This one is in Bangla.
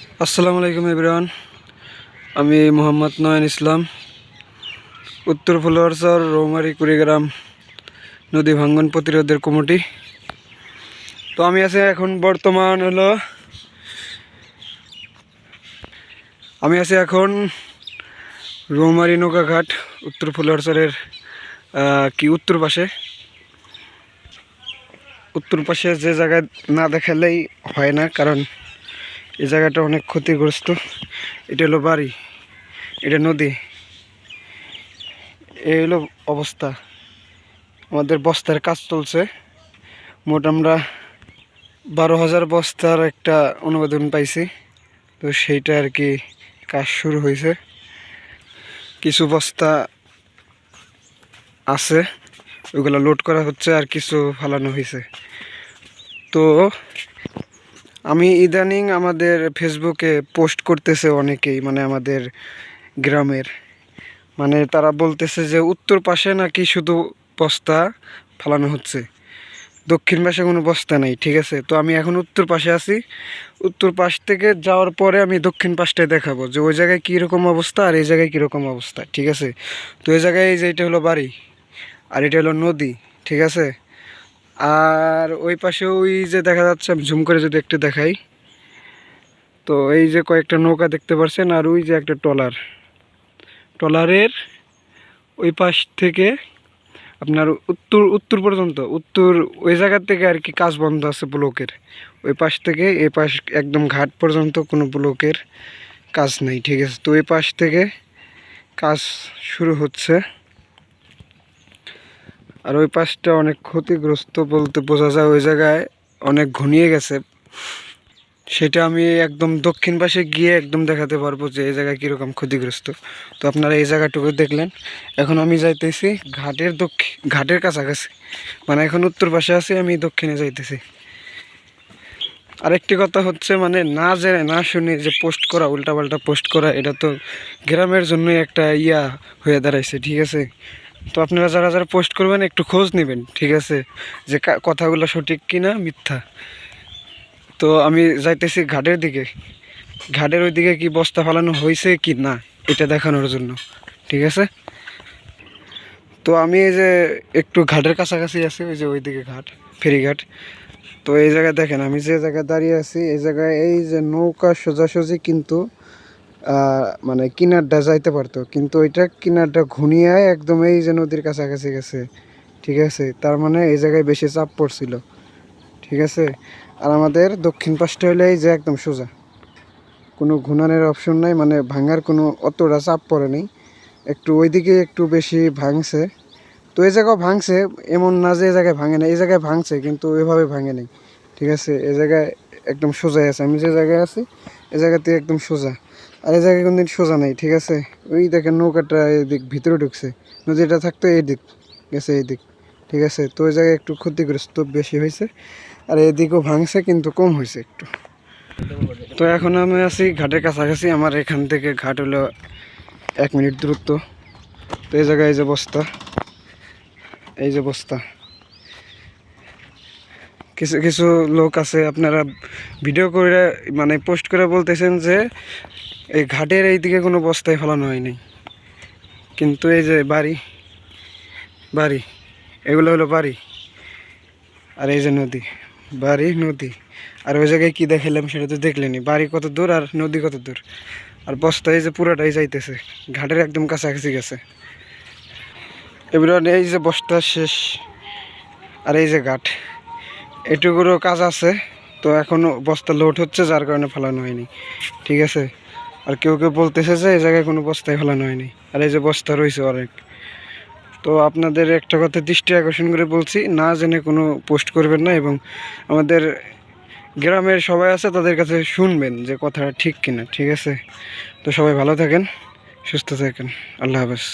আসসালামু আলাইকুম এভরিওয়ান। আমি মোহাম্মদ নয়ন ইসলাম, উত্তর ফুলওয়ারচর রৌমারী কুড়িগ্রাম নদী ভাঙ্গন প্রতিরোধের কমিটি। তো আমি আছি এখন বর্তমান হলো রৌমারী নৌকাঘাট উত্তর ফুলওয়ারচরের উত্তর পাশে যে জায়গায় না দেখালেই হয় না, কারণ এই জায়গাটা অনেক ক্ষতিগ্রস্ত। এটা হলো বাড়ি, এটা নদী, এই হলো অবস্থা। আমাদের বস্তার কাজ চলছে। মোট আমরা 12,000 বস্তার একটা অনুমোদন পাইছি। তো সেইটা আর কি কাজ শুরু হয়েছে। কিছু বস্তা আছে, ওইগুলো লোড করা হচ্ছে, আর কিছু ফালানো হয়েছে। তো আমি ইদানিং আমাদের ফেসবুকে পোস্ট করতেছে অনেকেই, মানে আমাদের গ্রামের, মানে তারা বলতেছে যে উত্তর পাশে নাকি শুধু বস্তা ফালানো হচ্ছে, দক্ষিণ পাশে কোনো বস্তা নেই। ঠিক আছে, তো আমি এখন উত্তর পাশে আছি। উত্তর পাশ থেকে যাওয়ার পরে আমি দক্ষিণ পাশটায় দেখাবো যে ওই জায়গায় কীরকম অবস্থা আর এই জায়গায় কীরকম অবস্থা। ঠিক আছে, তো এই জায়গায় এই যে এটা হলো বাড়ি আর এটা হলো নদী। ঠিক আছে, আর ওই পাশে ওই যে দেখা যাচ্ছে, আমি ঝুম করে যদি একটু দেখাই, তো এই যে কয়েকটা নৌকা দেখতে পাচ্ছেন, আর ওই যে একটা ট্রলারের ওই পাশ থেকে আপনার উত্তর পর্যন্ত, ওই জায়গার থেকে আর কি কাজ বন্ধ আছে ব্লকের। ওই পাশ থেকে এই পাশ একদম ঘাট পর্যন্ত কোনো ব্লকের কাজ নেই। ঠিক আছে, তো ওই পাশ থেকে কাজ শুরু হচ্ছে। আর ওই পাশটা অনেক ক্ষতিগ্রস্ত বলতে বোঝা যায়, ওই জায়গায় অনেক ঘনিয়ে গেছে। সেটা আমি একদম দক্ষিণ পাশে গিয়ে একদম দেখাতে পারবো যে এই জায়গায় কীরকম ক্ষতিগ্রস্ত। তো আপনারা এই জায়গাটুকু দেখলেন। এখন আমি যাইতেছি ঘাটের কাছাকাছি, মানে এখন উত্তর পাশে আছি, আমি দক্ষিণে যাইতেছি। আরেকটি কথা হচ্ছে, মানে না জেনে না শুনে যে পোস্ট করা, উল্টাপাল্টা পোস্ট করা, এটা তো গ্রামের জন্যই একটা হয়ে দাঁড়াইছে। ঠিক আছে, তো আপনারা যারা যারা পোস্ট করবেন একটু খোঁজ নেবেন। ঠিক আছে, যে কথাগুলো সঠিক কিনা মিথ্যা। তো আমি যাইতেছি ঘাটের দিকে, ঘাটের ওই দিকে কি বস্তা ফালানো হয়েছে কি না এটা দেখানোর জন্য। ঠিক আছে, তো আমি এই যে একটু ঘাটের কাছাকাছি আছি, ওই যে ওইদিকে ঘাট, ফেরিঘাট। তো এই জায়গায় দেখেন আমি যে জায়গায় দাঁড়িয়ে আছি, এই জায়গায় এই যে নৌকা সোজাসুজি কিন্তু মানে কিনারটা যাইতে পারতো, কিন্তু ওইটা কিনারটা ঘুনিয়ে একদম এই যে নদীর কাছাকাছি গেছে। ঠিক আছে, তার মানে এই জায়গায় বেশি চাপ পড়ছিল। ঠিক আছে, আর আমাদের দক্ষিণ পাশটা হলে এই যে একদম সোজা, কোনো ঘুনানের অপশন নাই, মানে ভাঙার কোনো অতটা চাপ পড়ে নেই। একটু ওইদিকে একটু বেশি ভাঙছে। তো এই জায়গাও ভাঙছে, এমন না যে এই জায়গায় ভাঙে না, এই জায়গায় ভাঙছে কিন্তু ওইভাবে ভাঙে নেই। ঠিক আছে, এই জায়গায় একদম সোজাই আছে, আমি যে জায়গায় আছি এই জায়গাতে একদম সোজা, আর এই জায়গায় কোনদিন সোজা নেই। ঠিক আছে, ওই দেখেন নৌকাটা এদিক ভিতরে ঢুকছে, নদীটা থাকতো এই দিক, গেছে এই দিক। ঠিক আছে, তো ওই জায়গায় একটু ক্ষতিগ্রস্ত বেশি হয়েছে, আর এদিকেও ভাঙছে কিন্তু কম হয়েছে একটু। তো এখন আমি আছি ঘাটের কাছাকাছি, আমার এখান থেকে ঘাট হলো 1 মিনিট দূরত্ব। তো এই জায়গায় এই যে বস্তা, এই যে বস্তা, কিছু কিছু লোক আছে আপনারা ভিডিও করে মানে পোস্ট করে বলতেছেন যে এই ঘাটের এই দিকে কোনো বস্তায় ফেলানো হয়নি, কিন্তু এই যে বাড়ি এগুলো হলো বাড়ি, আর এই যে নদী, বাড়ি নদী, আর ওই জায়গায় কী দেখালাম সেটা তো দেখলেনি, বাড়ি কত দূর আর নদী কত দূর, আর বস্তা এই যে পুরোটাই যাইতেছে ঘাটের একদম কাছাকাছি গেছে। এবার এই যে বস্তা শেষ, আর এই যে ঘাট, এটুকুরও কাজ আছে। তো এখনও বস্তা লোড হচ্ছে, যার কারণে ফেলানো হয়নি। ঠিক আছে, আর কেউ কেউ বলতেছে যে এই জায়গায় কোনো বস্তায় ফেলানো হয়নি, আর এই যে বস্তা রয়েছে অনেক। তো আপনাদের একটা কথা দৃষ্টি আকর্ষণ করে বলছি, না জেনে কোনো পোস্ট করবেন না, এবং আমাদের গ্রামের সবাই আছে তাদের কাছে শুনবেন যে কথাটা ঠিক কিনা। ঠিক আছে, তো সবাই ভালো থাকেন, সুস্থ থাকেন, আল্লাহ হাফেজ।